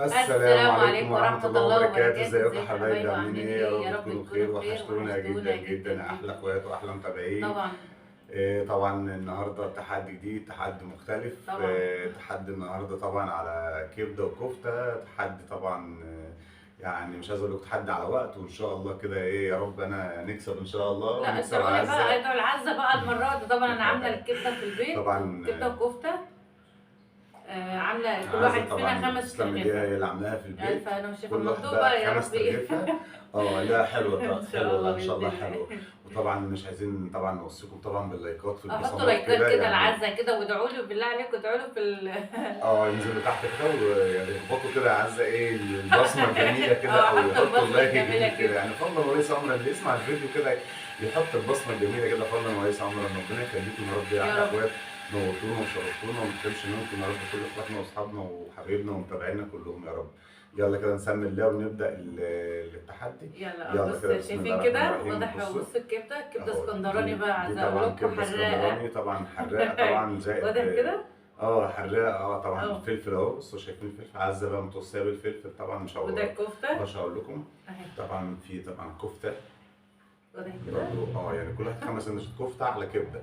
السلام السلام عليكم عليكم ورحمة ورحمة الله الله وبركاته، وبركاته، ازيكم يا ازيكم يا حبايبي؟ حبايبي عاملين عاملين ايه؟ يا ايه؟ يا رب رب تكونوا تكونوا بخير، بخير، وحشتونا جدا وحشتونا جدا جدا، احلى جدا. اخوات واحلى متابعين. طبعا. طبعا النهارده تحدي جديد، تحدي مختلف. طبعا. تحدي النهارده طبعا على كبده وكفته، تحدي طبعا. يعني مش عايز اقول لكم تحدي على وقت، وان شاء الله كده ايه يا رب انا نكسب ان شاء الله لا، ونكسب ادعوا لي بقى، عزه. ادعوا العزة بقى المرة دي. طبعا انا عاملة الكبدة في البيت، طبعا. كبدة وكفتة. عاملة كل عزة واحد فينا طبعا خمس تسلم ايديها، ترغيفة. هي اللي عاملاها في الف البيت. انا وشفا كل المندوب واحدة بقى يا خمس ربي. ترغيفة. اه لا حلوة ان شاء حلوة، لا الله ان شاء باذن الله الله. حلوة. وطبعا مش عايزين طبعا نوصيكم طبعا باللايكات في احطوا البصمات لايكات كده كده يعني. العزة كده، وادعوا لي بالله عليكم، ادعوا لي في اه ينزلوا تحت كده ويعني يخبطوا كده عزة ايه البصمة الجميلة كده، اه، او حطوا يحطوا البصمة اللايك الجميلة الجميل كده كده. يعني. فضلا وليس امرا اللي يسمع الفيديو كده يحط البصمة الجميلة كده، فضلا وليس امرا. ربنا يخليكم يا رب يا يا احلى رب. اخوات. نورتونا وشرفتونا، وما تحرمش منكم يا رب كل اخواتنا واصحابنا وحبايبنا ومتابعينا كلهم يا رب. يلا كده نسمي الله ونبدا التحدي. يلا يلا بص، كده بسم الله شايفين الرحمن كده الرحيم. واضح؟ بصوا بص الكبده، كبده اهو، اسكندراني دي بقى، دي عايزه اقول طبعا لكم كبده حراقه. اسكندراني، طبعا حراقه طبعا زائد. واضح كده. حراقه، طبعا اه. الفلفل اهو. بصوا شايفين الفلفل عزه بقى متوصيه بالفلفل طبعا، وده الكفته مش هقول لكم. اهي. طبعا في طبعا كفته واضح كده. برضو. يعني كل واحد 5 سندوتشات كفته على كبده.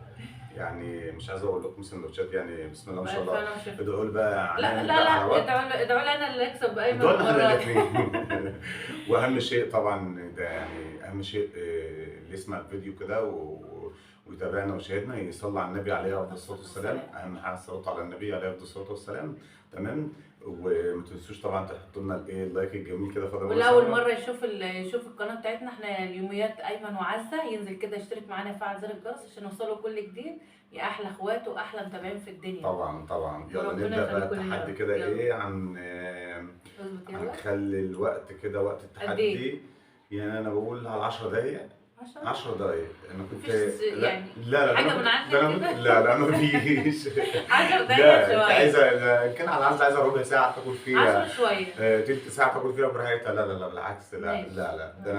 يعني مش عايز اقول لكم سندوتشات، يعني بسم الله ما شاء بألف الله. انا وشفا. ادعوا لي بقى لا هنعمل لا ده على لا، وقت. ادعوا لي انا اللي اكسب ايمن دول احنا المره دي. الاثنين. واهم شيء طبعا ده يعني اهم شيء، اللي يسمع الفيديو كده ويتابعنا ويشاهدنا يصلي على النبي عليه افضل الصلاه والسلام. اهم حاجه الصلاه على النبي عليه افضل الصلاه والسلام. تمام. وما تنسوش طبعا تحطوا لنا الايه اللايك الجميل كده فضل واللي وليس اول امرا. مره يشوف القناه بتاعتنا احنا اليوميات ايمن وعزه، ينزل كده يشترك معانا، يفعل زر الجرس عشان يوصله كل جديد. يا احلى اخوات واحلى متابعين في الدنيا. طبعا طبعا. يلا وربنا نبدا بقى يخليكم لنا يا التحدي رب. كده يلا ايه اظبط يلا. هنخلي الوقت كده وقت قد ايه؟ التحدي. يعني انا بقول على 10 دقايق. 10. 10 دقايق. انا كنت مفيش لا يعني لا لا ده حاجة انا من كنت عندك ده انا كنت كده. لا لا ما فيش. 10 دقايق لا انت شوية. عايزه كان على العزل عايزه ربع ساعه تاكل 10 فيها. شوية. تلت ساعه تاكل فيها براحتها. لا لا لا بالعكس، لا ماشي. لا لا ده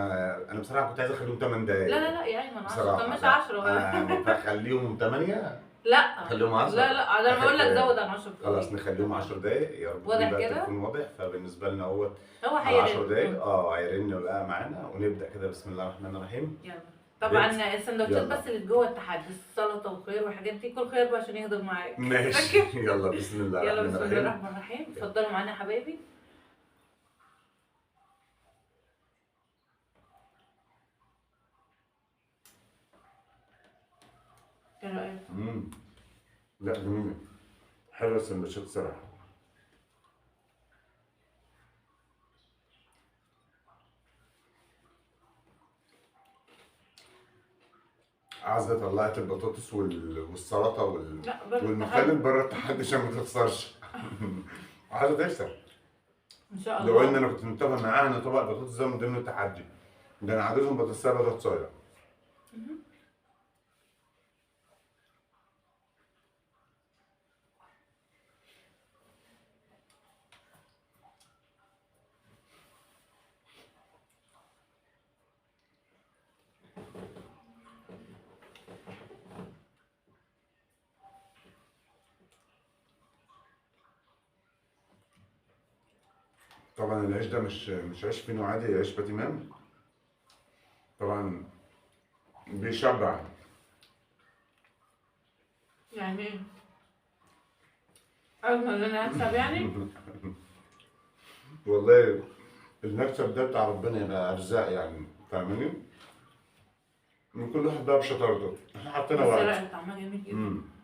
انا بصراحه كنت عايز اخليهم 8 لا دقايق. لا لا يا أيمن 10، طب بصراحه مش لا 10 بقى. انا هخليهم 8. لا خليهم لا 10. لا، ده أنا بقول لك زود عن 10 خلاص دقايق. نخليهم 10 دقايق يا رب يكون واضح بقى كده؟ التليفون واضح. فبالنسبه لنا هو هو على 10 هيرن. دقايق هيرن بقى معانا، ونبدا كده بسم الله الرحمن الرحيم. يلا. بيت. طبعا السندوتشات يلا بس اللي جوه التحدي، السلطة وخير والحاجات دي، كل خير بقى عشان يهضم معاك. ماشي. يلا بسم الله يلا الرحمن بسم الله الرحيم. الرحمن الرحيم، اتفضلوا معانا يا حبايبي. ايه رأيك؟ لا جميل، حلوه السندوتشات صراحه. عايزه طلعت البطاطس والسلطه لا بره والمخلل التحدي. بره التحدي عشان ما تخسرش. عايزه تكسب. ان شاء لو ان الله. انا كنت متفق معاها ان طبق البطاطس ده من ضمن التحدي. ده انا عايزهم بطاطسايه بطاطسايه. طبعا العيش ده مش عيش فينو عادي، عيش باتيمان. طبعا بيشبع. يعني ايه؟ أول ما أنا هكسب يعني؟ والله المكسب ده بتاع ربنا، يبقى ارزاق يعني، فاهماني؟ من كل واحد بقى بشطارته، احنا حطينا بس وقت. لا، طعمها جميل جدا. امم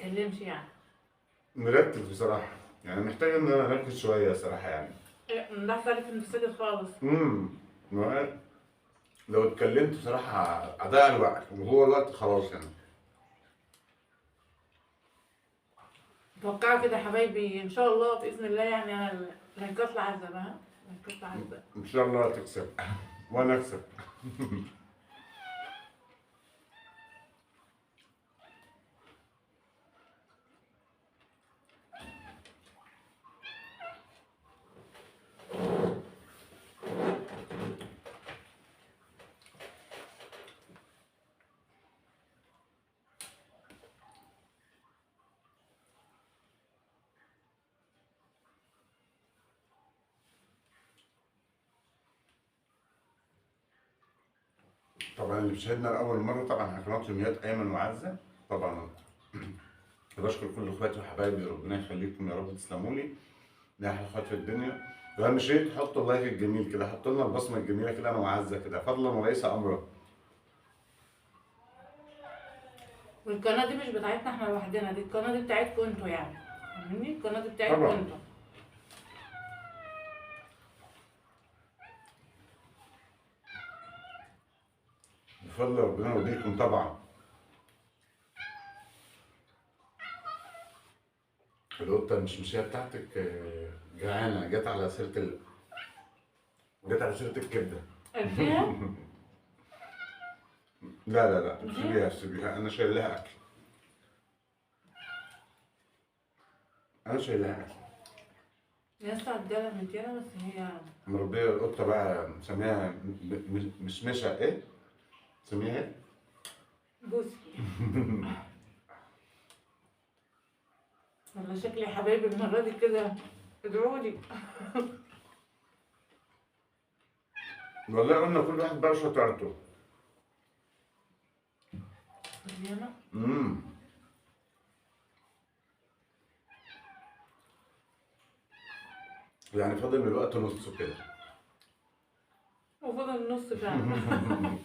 تتكلمش يعني. مركز بصراحه، يعني محتاج ان انا اركز شويه صراحه يعني. ده عليك انت ساكت خالص. ما لو اتكلمت بصراحه اضيع الوقت، وهو الوقت خلاص يعني. توقعوا كده يا حبايبي ان شاء الله باذن الله، يعني انا اللايكات العزة بقى، اللايكات العزة. ان شاء الله تكسب وانا اكسب. طبعا اللي بيشاهدنا لاول مره طبعا على قناه يوميات ايمن وعزه، طبعا بشكر كل اخواتي وحبايبي، ربنا يخليكم يا رب، تسلموا لي. ده احلى اخوات في الدنيا. واهم شيء تحطوا اللايك الجميل كده، حطوا لنا البصمه الجميله كده انا وعزه كده، فضلا وليس امرا. والقناه دي مش بتاعتنا احنا لوحدنا، دي القناه دي بتاعتكم انتوا يعني، فاهمني؟ القناه دي بتاعتكم طبعا انتوا. بفضل ربنا وديكم طبعا. القطه المشمشيه بتاعتك جعانه، جت على سيره الكبده. قلتيها؟ لا لا لا، سيبيها سيبيها، انا شايل لها اكل، انا شايل لها اكل. يا اسطى عدالة مديانة بس هي مربيه القطه بقى، مسميها مشمشه ايه؟ مسميها ايه؟ بوسي. والله شكلي يا حبايبي المرة دي كده ادعولي. والله قلنا كل واحد بقى شطارته. مديانة؟ يعني فاضل من الوقت نصه كده. وفضل النص فعلا.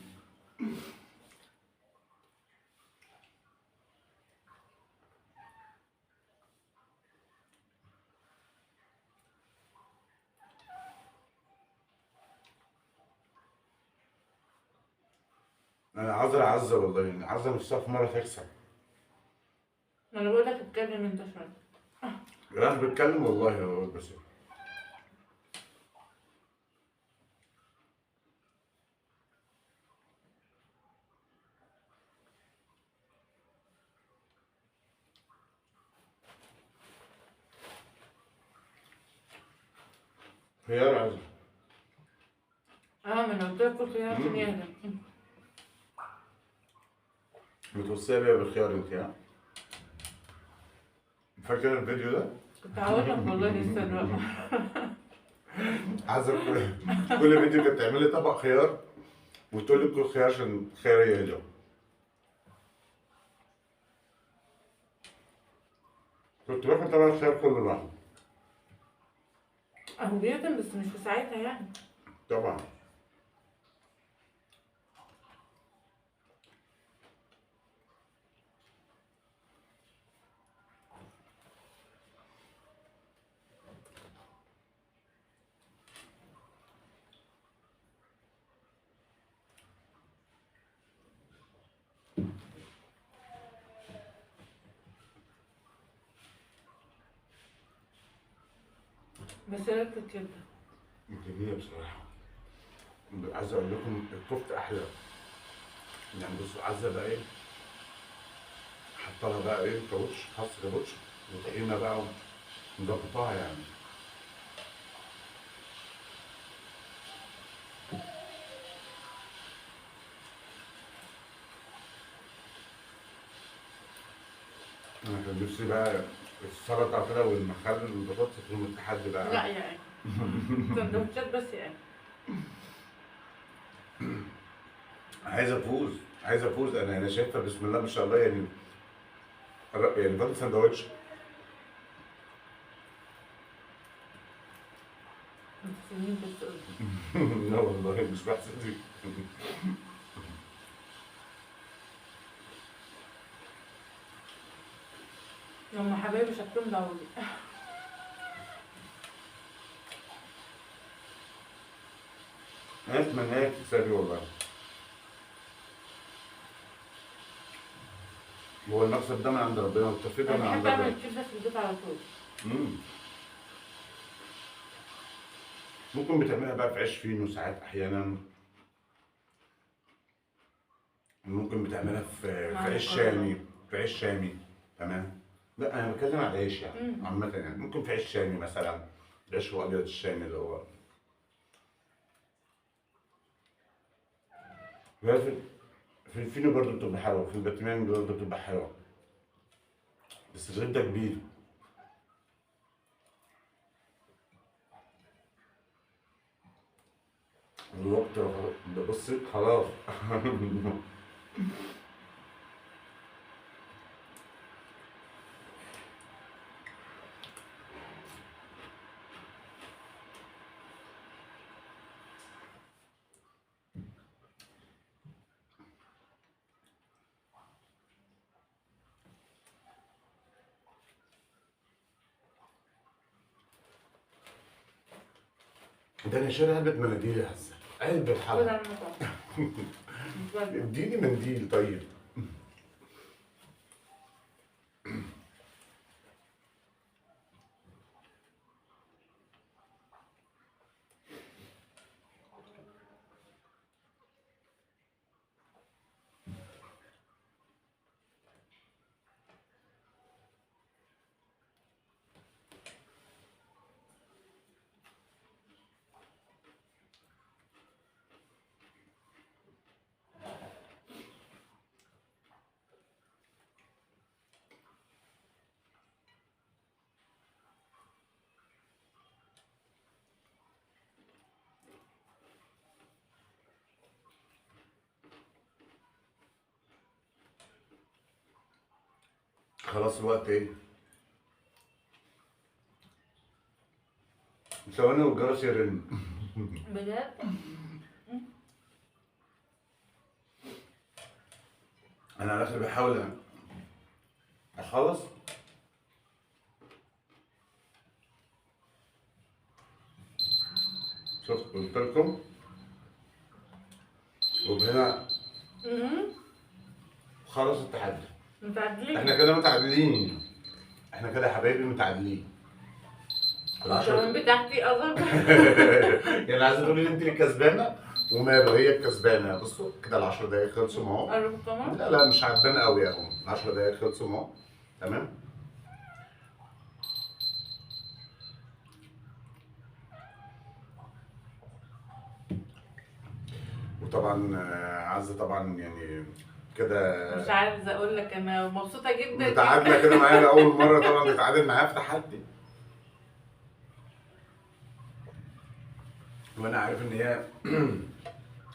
انا عذرا عزه والله، يعني عزه نفسها في مره تكسب. ما انا بقول لك اتكلم انت شوية. انا بتكلم والله يا ولد بس. خيار عزه. اه ما انا قلت لك كل خيار عشان يهدى. متوصيه بيا بالخيار انت، ها؟ فاكر الفيديو ده؟ كنت هقول لك والله لسه دلوقتي. عزه كل فيديو كانت تعمل لي طبق خيار وتقول لي كل خيار عشان خيار يهدى. كنت باكل طبق الخيار كله لوحده. اهو بيهدم بس مش في ساعتها يعني. طبعا. بس يا ريت الكبدة. جميلة بصراحة. عايز اقول لكم الكفتة احلى. يعني بصوا عزة بقى ايه، حاطه لها بقى ايه كاوتش، خس كاوتش وطحينة بقى ومظبطاها يعني. انا كان نفسي بقى السلطة كده والمخلل والبطاطس يكونوا التحدي لا بقى. يعني سندوتشات بس يعني. عايز افوز، عايز افوز، انا شايفها بسم الله ما شاء الله يعني. يعني فاضل سندوتش. مستنيين بس قولي. لا والله مش بحسد فيك. هم حبايبي شكلهم ضروري. انا اتمنى لك تكسبي والله. هو المكسب ده من عند ربنا والتوفيق ده انا من بحب عند اعمل ربنا. الكبده في البيت على طول. مم. ممكن بتعملها بقى في عيش فينو ساعات احيانا، ممكن بتعملها في مع عيش المكرونه. شامي، في عيش شامي. تمام. لا انا بتكلم على العيش يعني مم. عامة، يعني ممكن في عيش شامي مثلا، العيش هو الابيض الشامي اللي هو في الفينو برضه بتبقى حلوه، في الباتمان برضه بتبقى حلوه، بس الرغيف ده كبير. الوقت ده بصي خلاص. ده انا شاري علبة مناديل يا حسن، علبة خد حلقة. على المطعم. اديني منديل طيب. خلاص الوقت ايه؟ ثواني والجرس يرن. بجد؟ انا على الاخر بحاول اخلص. شفت قلت لكم، وهنا خلص التحدي. متعدلين. احنا كده متعادلين، احنا كده يا حبايبي متعادلين. كمان بتاعتي اظن. يعني عايزه تقولي لي انت اللي كسبانه وماله هي الكسبانه. بصوا كده ال 10 دقايق خلصوا اهو. قرب كمان. لا مش عجبانه قوي اهو، 10 دقايق خلصوا اهو. تمام. وطبعا عزه طبعا يعني كده مش عارفه اقول لك، انا مبسوطه جدا. متعادله كده معايا لاول مره طبعا تتعادل معايا في تحدي. وانا عارف ان هي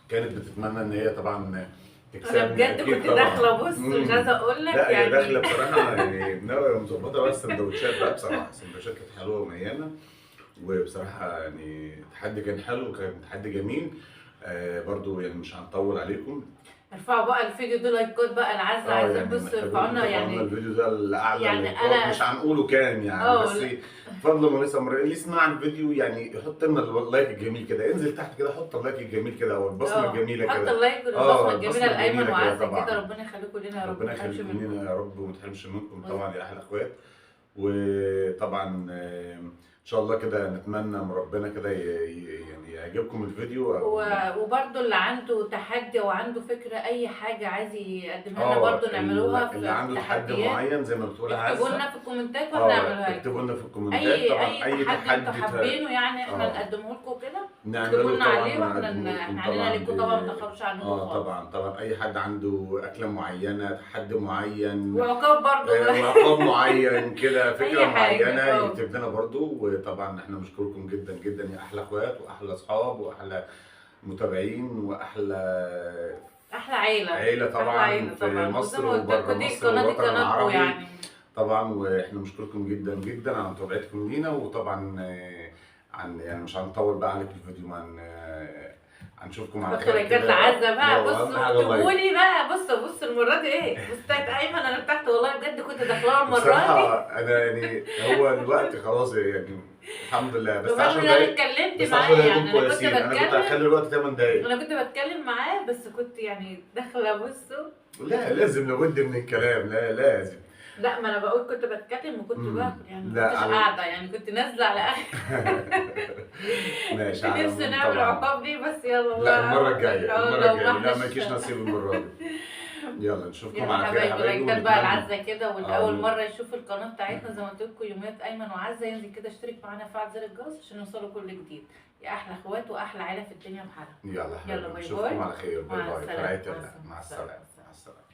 كانت بتتمنى ان هي طبعا تكسبني. انا بجد أكيد كنت طبعاً. داخله، بص مش عايزه اقول لك لا هي يعني. داخله بصراحه يعني ناويه مظبطه بقى السندوتشات بقى، بصراحه السندوتشات كانت حلوه ومليانه، وبصراحه يعني التحدي كان حلو وكان تحدي جميل. برضو يعني مش هنطول عليكم. ارفعوا بقى الفيديو ده لايكات بقى، العزة عايزين يعني بص ارفعوا لنا محتاجين يعني. الفيديو ده لاعلى يعني لايكات، مش هنقوله كام يعني، بس لا. فضل ما لسه اللي يسمع الفيديو يعني يحط لنا اللايك الجميل كده، انزل تحت كده حط اللايك الجميل كده او البصمه الجميله حط كده. اللايك والبصمه الجميله البصمة لايمن الجميلة كده وعزة طبعا. كده، ربنا يخليكم لنا يا رب، ربنا ما تحرمش يخليكم منكم. لنا يا رب وما تحرمش منكم طبعا يا احلى اخوات. وطبعا ان شاء الله كده نتمنى من ربنا كده يعني يعجبكم الفيديو وبرده اللي عنده تحدي او عنده فكره اي حاجه عايز يقدمها لنا برده نعملوها في اللي عنده تحدي تحديات. معين زي ما بتقول اكتبوا عزة. لنا في الكومنتات واحنا نعملها لكم. اكتبوا لنا في الكومنتات اي طبعا اي تحدي انتوا حابينه يعني احنا نقدمه لكم كده، اكتبوا لنا عليه واحنا علينا لكم طبعا، ما تاخروش عنكم خالص. طبعا اي حد عنده اكله معينه، تحدي معين، وعقاب برضه. وعقاب معين كده، فكره أي حاجة. معينه يكتب لنا برضو. وطبعا احنا بنشكركم جدا جدا يا احلى اخوات واحلى اصحاب واحلى متابعين واحلى عيله طبعا، عيلة في مصر وبره مصر والوطن العربي يعني. طبعا. واحنا بنشكركم جدا جدا على متابعتكم لينا. وطبعا عن يعني مش هنطول بقى عليكم الفيديو، هنشوفكم على بصوا خير لايكات كده. لعزة بقى، أهم بصوا حاجة اكتبوا اللايك. لي بقى. بص المره دي ايه، بص بتاعت ايمن انا ارتحت والله بجد، كنت داخلها المره دي. بصراحة أنا يعني هو الوقت خلاص يعني الحمد لله، بس رغم 10 ان انا دقايق. اتكلمت بس 10 معاه دقايق دول يعني، كويسين، أنا كنت هخلي الوقت 8 دقايق. انا كنت بتكلم معاه بس كنت يعني داخله بصوا. لا لازم لابد من الكلام، لا لازم. لا ما انا بقول كنت بتكلم وكنت باكل يعني، ما لا كنتش على قاعده يعني، كنت نازله على اخر. ماشي. كنت على نفسي العموم نعمل طبعا عقاب دي بس يلا لا المرة بقى. الجاية، اه المرة لو ما الجاية لا احناش. مالكيش نصيب المرة دي. يلا نشوفكم يلا على خير يا حبايبي، حبايبي، لايكات بقى ونتمنى العزة كده، والأول اه مرة يشوف القناة بتاعتنا زي ما قلت لكم يوميات أيمن وعزة، ينزل كده اشترك معانا، فعل زر الجرس عشان يوصلوا كل جديد. يا أحلى اخوات وأحلى عيلة في الدنيا بحالها. يلا يلا حبايبي باي نشوفكم باي. على خير. باي مع باي. في السلامة. رعاية مع الله. مع السلامة. السلامة. مع السلامة.